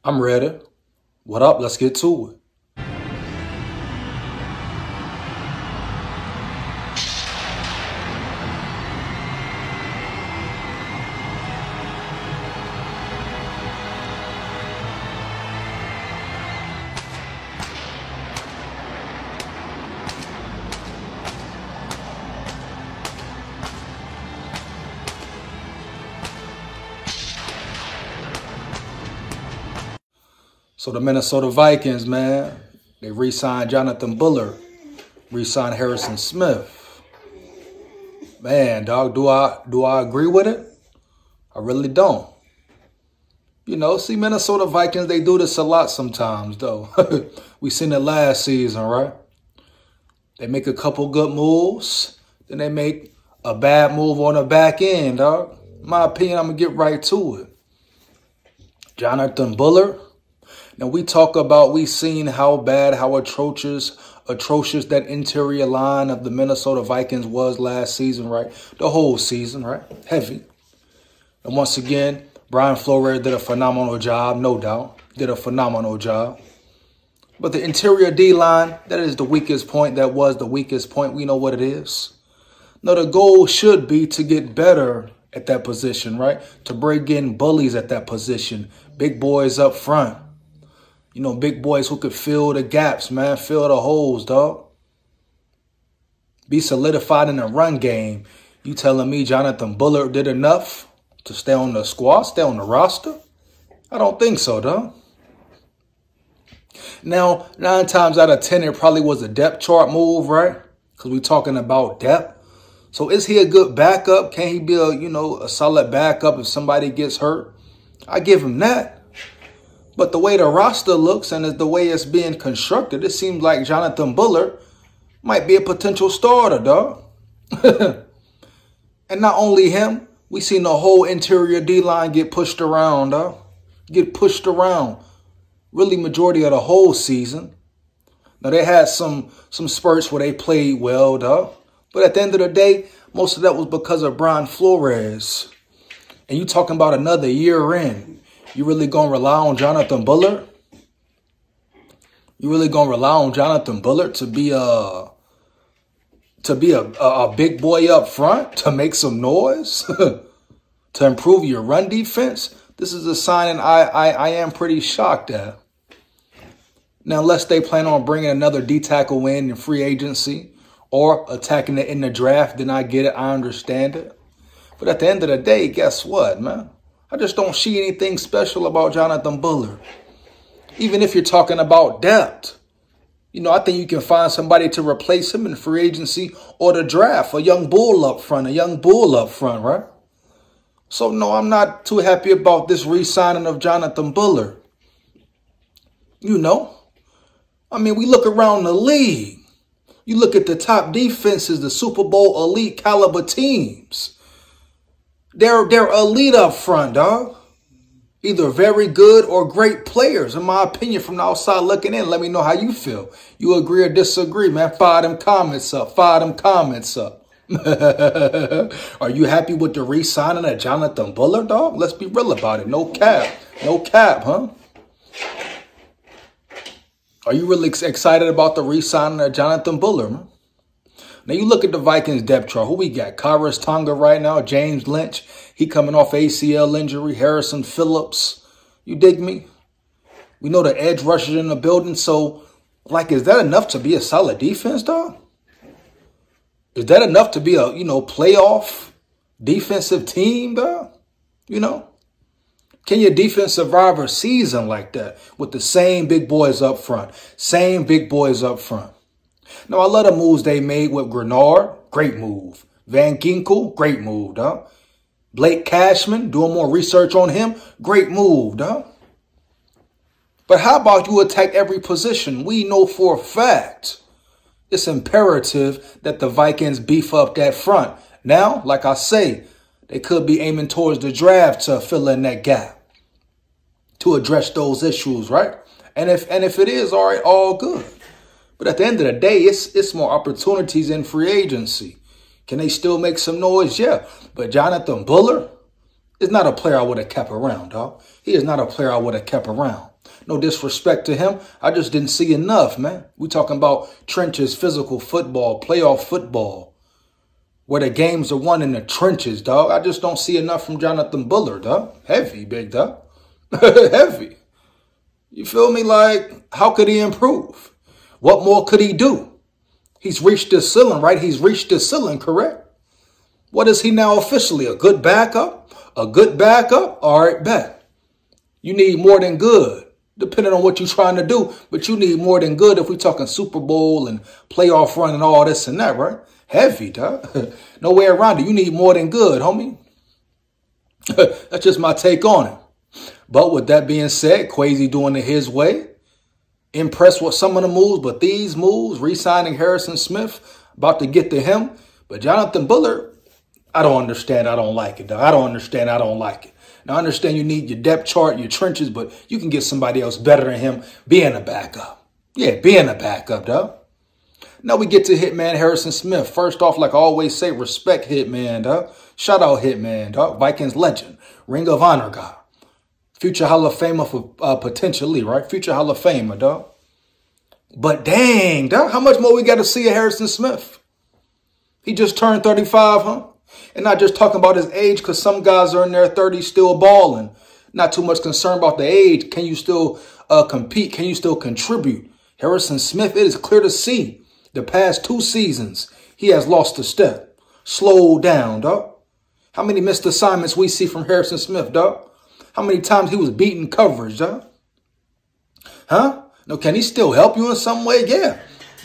I'm ready. What up? Let's get to it. So the Minnesota Vikings, man, they re-signed Jonathan Bullard, re-signed Harrison Smith. Man, dog, do I agree with it? I really don't. You know, see, Minnesota Vikings, they do this a lot sometimes, though. We seen it last season, right? They make a couple good moves, then they make a bad move on the back end, dog. In my opinion, I'm going to get right to it. Jonathan Bullard. Now, we seen how bad, how atrocious that interior line of the Minnesota Vikings was last season, right? The whole season, right? Heavy. And once again, Brian Flores did a phenomenal job, no doubt. Did a phenomenal job. But the interior D-line, that is the weakest point. That was the weakest point. We know what it is. Now, the goal should be to get better at that position, right? To bring in bullies at that position. Big boys up front. You know, big boys who could fill the gaps, man. Fill the holes, dog. Be solidified in the run game. You telling me Jonathan Bullard did enough to stay on the squad, stay on the roster? I don't think so, dog. Now, 9 times out of 10, it probably was a depth chart move, right? Because we're talking about depth. So is he a good backup? Can he be a solid backup if somebody gets hurt? I give him that. But the way the roster looks and the way it's being constructed, it seems like Jonathan Bullard might be a potential starter, dog. And not only him, we seen the whole interior D-line get pushed around, dog. Get pushed around. Really majority of the whole season. Now, they had some spurts where they played well, dog. But at the end of the day, most of that was because of Brian Flores. And you talking about another year in. You really going to rely on Jonathan Bullard? You really going to rely on Jonathan Bullard to be a big boy up front, to make some noise, to improve your run defense? This is a sign I am pretty shocked at. Now, unless they plan on bringing another D-tackle in free agency or attacking it in the draft, then I get it. I understand it. But at the end of the day, guess what, man? I just don't see anything special about Jonathan Bullard. Even if you're talking about depth. You know, I think you can find somebody to replace him in free agency or the draft. A young bull up front, right? So, no, I'm not too happy about this re-signing of Jonathan Bullard. You know? I mean, we look around the league. You look at the top defenses, the Super Bowl elite caliber teams. They're elite up front, dog. Either very good or great players, in my opinion, from the outside looking in. Let me know how you feel. You agree or disagree, man? Fire them comments up. Fire them comments up. Are you happy with the re-signing of Jonathan Bullard, dog? Let's be real about it. No cap. No cap, huh? Are you really excited about the re-signing of Jonathan Bullard, man? Now, you look at the Vikings depth chart. Who we got? Kyrus Tonga right now. James Lynch. He coming off ACL injury. Harrison Phillips. You dig me? We know the edge rushers in the building. So, like, is that enough to be a solid defense, dog? Is that enough to be a, playoff defensive team, dog? You know? Can your defense survive a season like that with the same big boys up front? Same big boys up front. Now, I love the moves they made with Grenard. Great move. Van Ginkel. Great move, dog. Blake Cashman. Doing more research on him. Great move, dog. But how about you attack every position? We know for a fact it's imperative that the Vikings beef up that front. Now, like I say, they could be aiming towards the draft to fill in that gap, to address those issues, right? And if it is, all right, all good. But at the end of the day, it's more opportunities in free agency. Can they still make some noise? Yeah. But Jonathan Bullard is not a player I would have kept around, dog. He is not a player I would have kept around. No disrespect to him. I just didn't see enough, man. We talking about trenches, physical football, playoff football, where the games are won in the trenches, dog. I just don't see enough from Jonathan Bullard, dog. Heavy, big dog. Heavy. You feel me? Like, how could he improve? What more could he do? He's reached the ceiling, right? He's reached the ceiling, correct? What is he now officially? A good backup? A good backup? All right, bet. You need more than good, depending on what you're trying to do. But you need more than good if we're talking Super Bowl and playoff run and all this and that, right? Heavy, dog. No way around it. You need more than good, homie. That's just my take on it. But with that being said, Quasi doing it his way. Impressed with some of the moves, but these moves, re-signing Harrison Smith, about to get to him. But Jonathan Bullard, I don't understand. I don't like it, dog. I don't understand. I don't like it. Now, I understand you need your depth chart, your trenches, but you can get somebody else better than him being a backup. Yeah, being a backup, dog. Now we get to Hitman Harrison Smith. First off, like I always say, respect Hitman, dog. Shout out Hitman, dog. Vikings legend. Ring of Honor guy. Future Hall of Famer for potentially, right? Future Hall of Famer, dog. But dang, dog, how much more we got to see of Harrison Smith? He just turned 35, huh? And not just talking about his age, because some guys are in their 30s still balling. Not too much concern about the age. Can you still compete? Can you still contribute? Harrison Smith, it is clear to see the past 2 seasons, he has lost a step. Slowed down, dog. How many missed assignments we see from Harrison Smith, dog? How many times he was beating coverage, dog? Huh? No, can he still help you in some way? Yeah.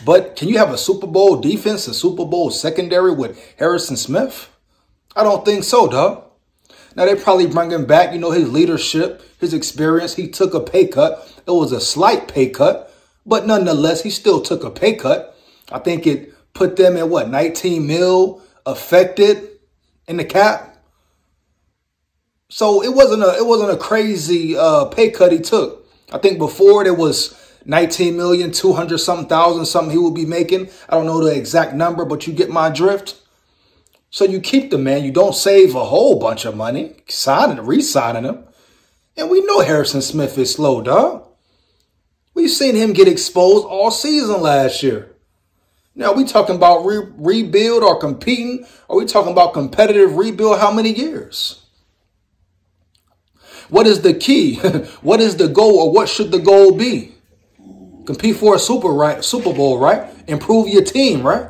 But can you have a Super Bowl defense, a Super Bowl secondary with Harrison Smith? I don't think so, dog. Now, they probably bring him back, you know, his leadership, his experience. He took a pay cut. It was a slight pay cut, but nonetheless, he still took a pay cut. I think it put them at, what, 19 mil affected in the cap? So it wasn't a crazy pay cut he took. I think before there was 19 million, 200 something thousand, something he would be making. I don't know the exact number, but you get my drift. So you keep the man. You don't save a whole bunch of money, re-signing him. And we know Harrison Smith is slow, dog. We've seen him get exposed all season last year. Now, we talking about rebuild or competing? Or we talking about competitive rebuild how many years? What is the key? What is the goal, or what should the goal be? Compete for a Super Bowl, right? Improve your team, right?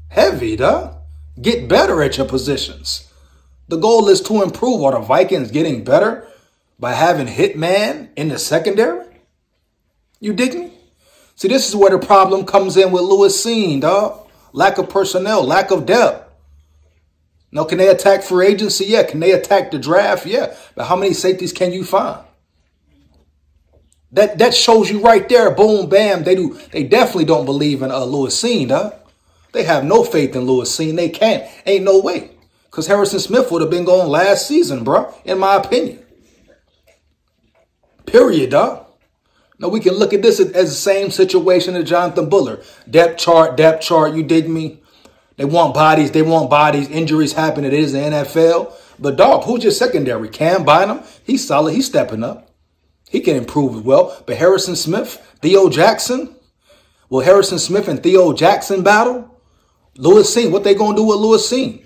Heavy, dog. Get better at your positions. The goal is to improve. Are the Vikings getting better by having Hitman in the secondary? You dig me? See, this is where the problem comes in with RESIGN, dog. Lack of personnel, lack of depth. Now, can they attack free agency? Yeah. Can they attack the draft? Yeah. But how many safeties can you find? That shows you right there. Boom, bam. They definitely don't believe in RESIGN, dog. They have no faith in RESIGN. They can't. Ain't no way. Because Harrison Smith would have been gone last season, bro. In my opinion. Period, dog. Now, we can look at this as the same situation as Jonathan Bullard. Depth chart, you dig me? They want bodies, Injuries happen, it is the NFL. But, dog, who's your secondary? Cam Bynum? He's solid, he's stepping up. He can improve as well. But Harrison Smith, Theo Jackson? Will Harrison Smith and Theo Jackson battle? RESIGN, what they going to do with RESIGN?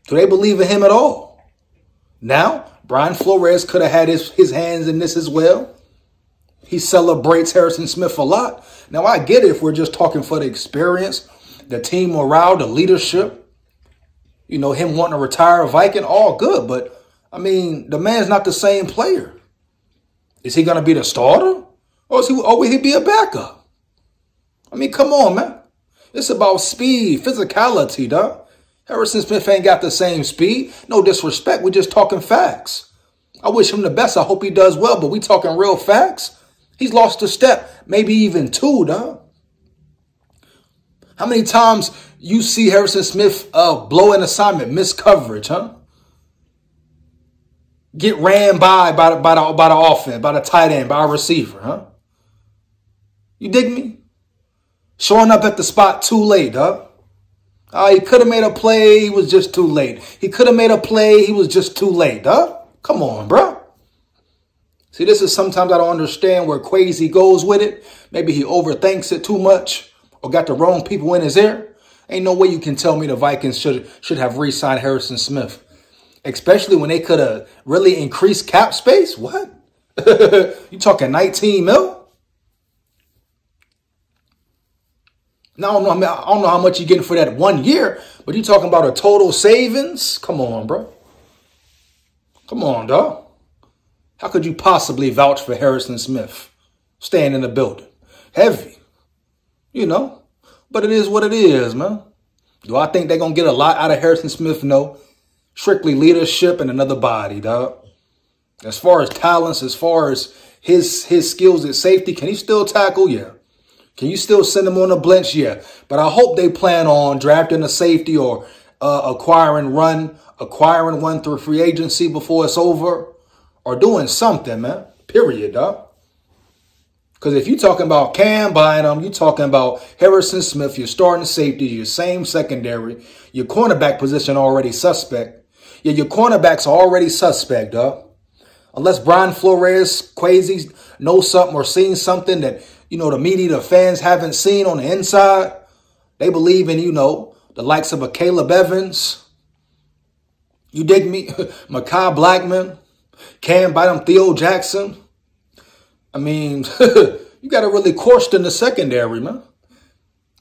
Do they believe in him at all? Now, Brian Flores could have had his hands in this as well. He celebrates Harrison Smith a lot. Now, I get it if we're just talking for the experience, the team morale, the leadership. You know, him wanting to retire a Viking, all good. But, I mean, the man's not the same player. Is he going to be the starter? Or will he be a backup? I mean, come on, man. It's about speed, physicality, dog. Harrison Smith ain't got the same speed. No disrespect. We're just talking facts. I wish him the best. I hope he does well. But we talking real facts. He's lost a step, maybe even 2, dog. How many times you see Harrison Smith blow an assignment, miss coverage, huh? Get ran by the offense, by the tight end, by a receiver, huh? You dig me? Showing up at the spot too late, dog. He could have made a play, he was just too late. He could have made a play, he was just too late, dog. Come on, bro. See, this is sometimes I don't understand where Quasi goes with it. Maybe he overthinks it too much or got the wrong people in his ear. Ain't no way you can tell me the Vikings should have re-signed Harrison Smith, especially when they could have really increased cap space. What? You talking 19 mil? Now, I don't know how much you're getting for that 1 year, but you talking about a total savings? Come on, bro. Come on, dog. How could you possibly vouch for Harrison Smith staying in the building? Heavy, you know. But it is what it is, man. Do I think they're going to get a lot out of Harrison Smith? No. Strictly leadership and another body, dog. As far as talents, as far as his skills at safety, can he still tackle? Yeah. Can you still send him on the bench? Yeah. But I hope they plan on drafting a safety or acquiring one through free agency before it's over. Or doing something, man. Period, dog. Because if you're talking about Cam buying them, you're talking about Harrison Smith, your starting safety, your same secondary, your cornerback position already suspect. Yeah, your cornerbacks are already suspect, dog. Unless Brian Flores, Quasi, knows something or seen something that, you know, the media, the fans haven't seen on the inside. They believe in, you know, the likes of a Caleb Evans. You dig me? Mekhi Blackman. Cam Bynum, Theo Jackson. I mean, you got to really question the secondary, man.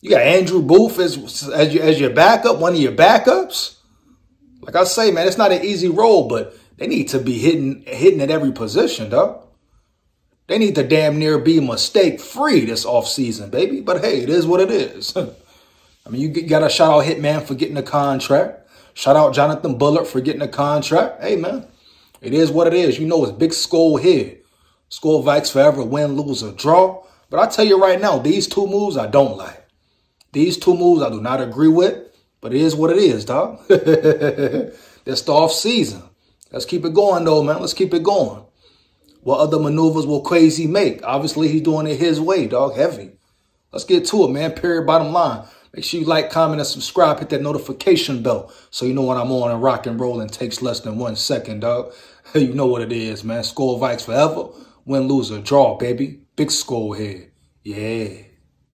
You got Andrew Booth as your backup, one of your backups. Like I say, man, it's not an easy role, but they need to be hitting at every position, dog. They need to damn near be mistake-free this offseason, baby. But hey, it is what it is. I mean, you got to shout out Hitman for getting a contract. Shout out Jonathan Bullard for getting a contract. Hey, man. It is what it is. You know, it's big skull here. Skull Vikes forever, win, lose, or draw. But I tell you right now, these two moves I don't like. These two moves I do not agree with. But it is what it is, dog. That's the off season. Let's keep it going, though, man. Let's keep it going. What other maneuvers will Quasi make? Obviously, he's doing it his way, dog. Heavy. Let's get to it, man. Period. Bottom line. Make sure you like, comment, and subscribe. Hit that notification bell so you know when I'm on and rock and roll and takes less than 1 second, dog. You know what it is, man. Skull Vikes forever. Win, lose, or draw, baby. Big skull head. Yeah.